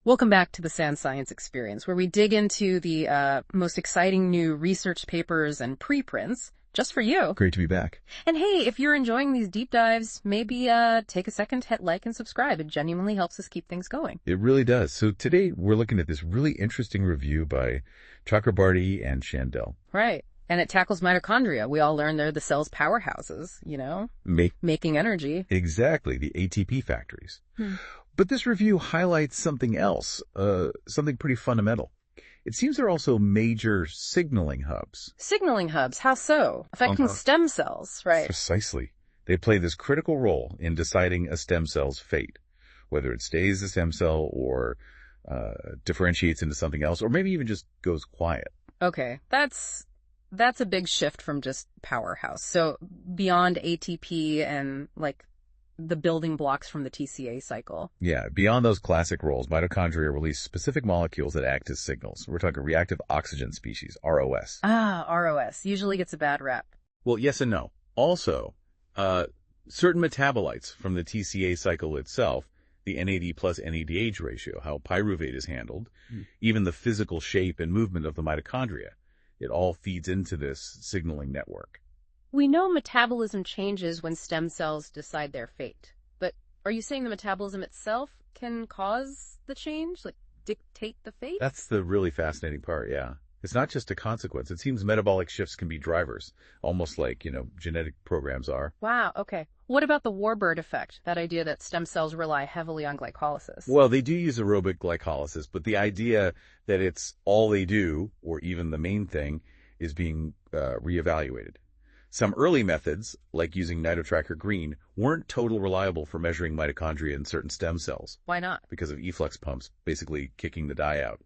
Welcome back to the Sand Science Experience, where we dig into the most exciting new research papers and preprints just for you. Great to be back. And hey, if you're enjoying these deep dives, maybe take a second to hit like and subscribe. It genuinely helps us keep things going. It really does. So today we're looking at this really interesting review by Chakrabarty and Shandell. Right. And it tackles mitochondria. We all learned they're the cell's powerhouses, you know, making energy. Exactly, the ATP factories. But this review highlights something else, something pretty fundamental. It seems they're also major signaling hubs. Signaling hubs? How so? Affecting stem cells, right? Precisely. They play this critical role in deciding a stem cell's fate, whether it stays a stem cell or differentiates into something else, or maybe even just goes quiet. Okay, that's a big shift from just powerhouse. So beyond ATP and like the building blocks from the TCA cycle. Yeah, beyond those classic roles, mitochondria release specific molecules that act as signals. We're talking reactive oxygen species, ROS. Ah, ROS. Usually gets a bad rap. Well, yes and no. Also, certain metabolites from the TCA cycle itself, the NAD plus NADH ratio, how pyruvate is handled, even the physical shape and movement of the mitochondria, it all feeds into this signaling network. We know metabolism changes when stem cells decide their fate, but are you saying the metabolism itself can cause the change, like dictate the fate? That's the really fascinating part, yeah. It's not just a consequence. It seems metabolic shifts can be drivers, almost like, genetic programs are. Wow, okay. What about the warbird effect, that idea that stem cells rely heavily on glycolysis? Well, they do use aerobic glycolysis, but the idea that it's all they do, or even the main thing, is being reevaluated. Some early methods, like using NitoTracker Green, weren't totally reliable for measuring mitochondria in certain stem cells. Why not? Because of efflux pumps, basically kicking the dye out.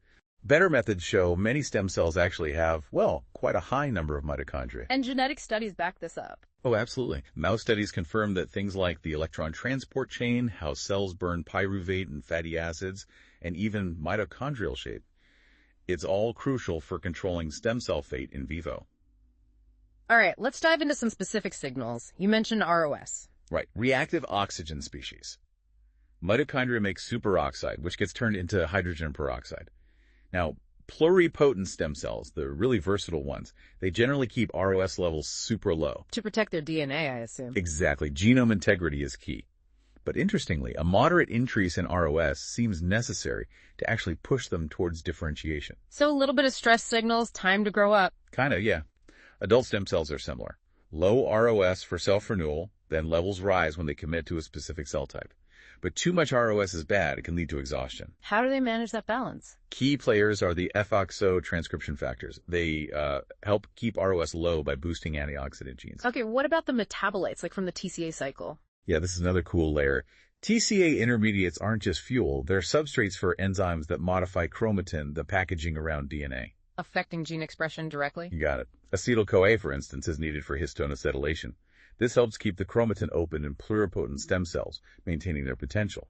Better methods show many stem cells actually have, well, quite a high number of mitochondria. And genetic studies back this up. Oh, absolutely. Mouse studies confirm that things like the electron transport chain, how cells burn pyruvate and fatty acids, and even mitochondrial shape, it's all crucial for controlling stem cell fate in vivo. All right, let's dive into some specific signals. You mentioned ROS. Right. Reactive oxygen species. Mitochondria make superoxide, which gets turned into hydrogen peroxide. Now, pluripotent stem cells, the really versatile ones, they generally keep ROS levels super low. To protect their DNA, I assume. Exactly. Genome integrity is key. But interestingly, a moderate increase in ROS seems necessary to actually push them towards differentiation. So a little bit of stress signals, time to grow up. Kinda, yeah. Adult stem cells are similar. Low ROS for self-renewal, then levels rise when they commit to a specific cell type. But too much ROS is bad. It can lead to exhaustion. How do they manage that balance? Key players are the FOXO transcription factors. They help keep ROS low by boosting antioxidant genes. Okay, what about the metabolites, like from the TCA cycle? Yeah, this is another cool layer. TCA intermediates aren't just fuel. They're substrates for enzymes that modify chromatin, the packaging around DNA. Affecting gene expression directly? You got it. Acetyl-CoA, for instance, is needed for histone acetylation. This helps keep the chromatin open in pluripotent stem cells, maintaining their potential.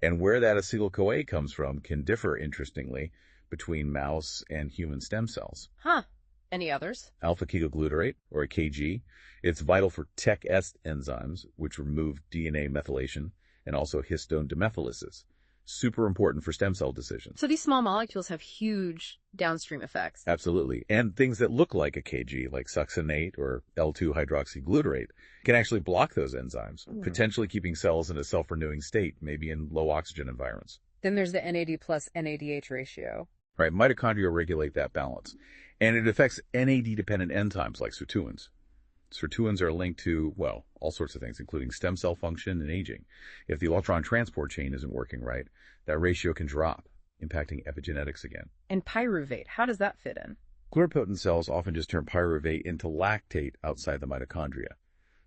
And where that acetyl-CoA comes from can differ, interestingly, between mouse and human stem cells. Huh. Any others? Alpha-ketoglutarate, or a KG. It's vital for Tec-est enzymes, which remove DNA methylation, and also histone demethylases. Super important for stem cell decisions. So these small molecules have huge downstream effects. Absolutely. And things that look like a KG, like Succinate or L2-hydroxyglutarate, can actually block those enzymes, potentially keeping cells in a self-renewing state, maybe in low oxygen environments. Then there's the NAD plus NADH ratio. Right. Mitochondria regulate that balance. And it affects NAD-dependent enzymes like Sirtuins. Sirtuins are linked to, well, all sorts of things, including stem cell function and aging. If the electron transport chain isn't working right, that ratio can drop, impacting epigenetics again. And pyruvate, how does that fit in? Pluripotent cells often just turn pyruvate into lactate outside the mitochondria.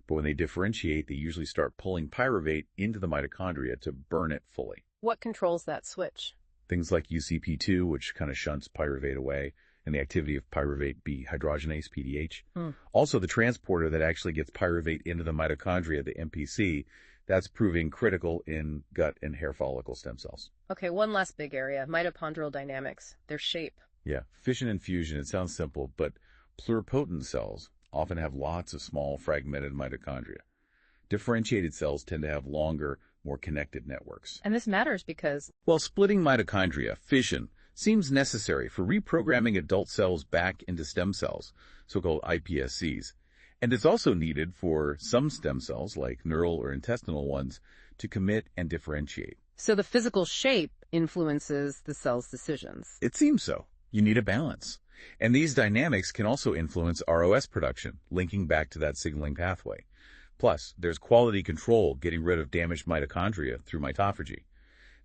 But when they differentiate, they usually start pulling pyruvate into the mitochondria to burn it fully. What controls that switch? Things like UCP2, which kind of shunts pyruvate away, and the activity of pyruvate B hydrogenase, PDH. Also, the transporter that actually gets pyruvate into the mitochondria, the MPC, that's proving critical in gut and hair follicle stem cells. Okay, one last big area, mitochondrial dynamics, their shape. Yeah, fission and fusion, it sounds simple, but pluripotent cells often have lots of small fragmented mitochondria. Differentiated cells tend to have longer, more connected networks. And this matters because, While splitting mitochondria, fission, seems necessary for reprogramming adult cells back into stem cells, so-called iPSCs, and it's also needed for some stem cells, like neural or intestinal ones, to commit and differentiate. so the physical shape influences the cell's decisions. It seems so. You need a balance. And these dynamics can also influence ROS production, linking back to that signaling pathway. Plus, there's quality control, getting rid of damaged mitochondria through mitophagy.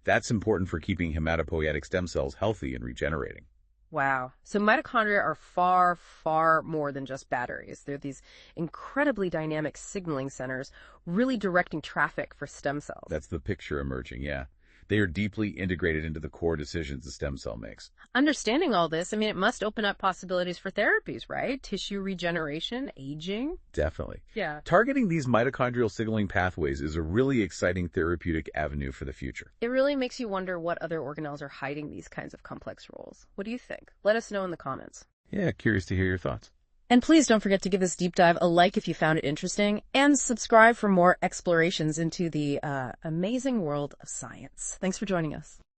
That's important for keeping hematopoietic stem cells healthy and regenerating. Wow. So mitochondria are far, far more than just batteries. They're these incredibly dynamic signaling centers, really directing traffic for stem cells. That's the picture emerging, yeah. They are deeply integrated into the core decisions the stem cell makes. Understanding all this, I mean, it must open up possibilities for therapies, right? Tissue regeneration, aging. Definitely. Yeah. Targeting these mitochondrial signaling pathways is a really exciting therapeutic avenue for the future. It really makes you wonder what other organelles are hiding these kinds of complex roles. What do you think? Let us know in the comments. Yeah, curious to hear your thoughts. And please don't forget to give this deep dive a like if you found it interesting, and subscribe for more explorations into the amazing world of science. Thanks for joining us.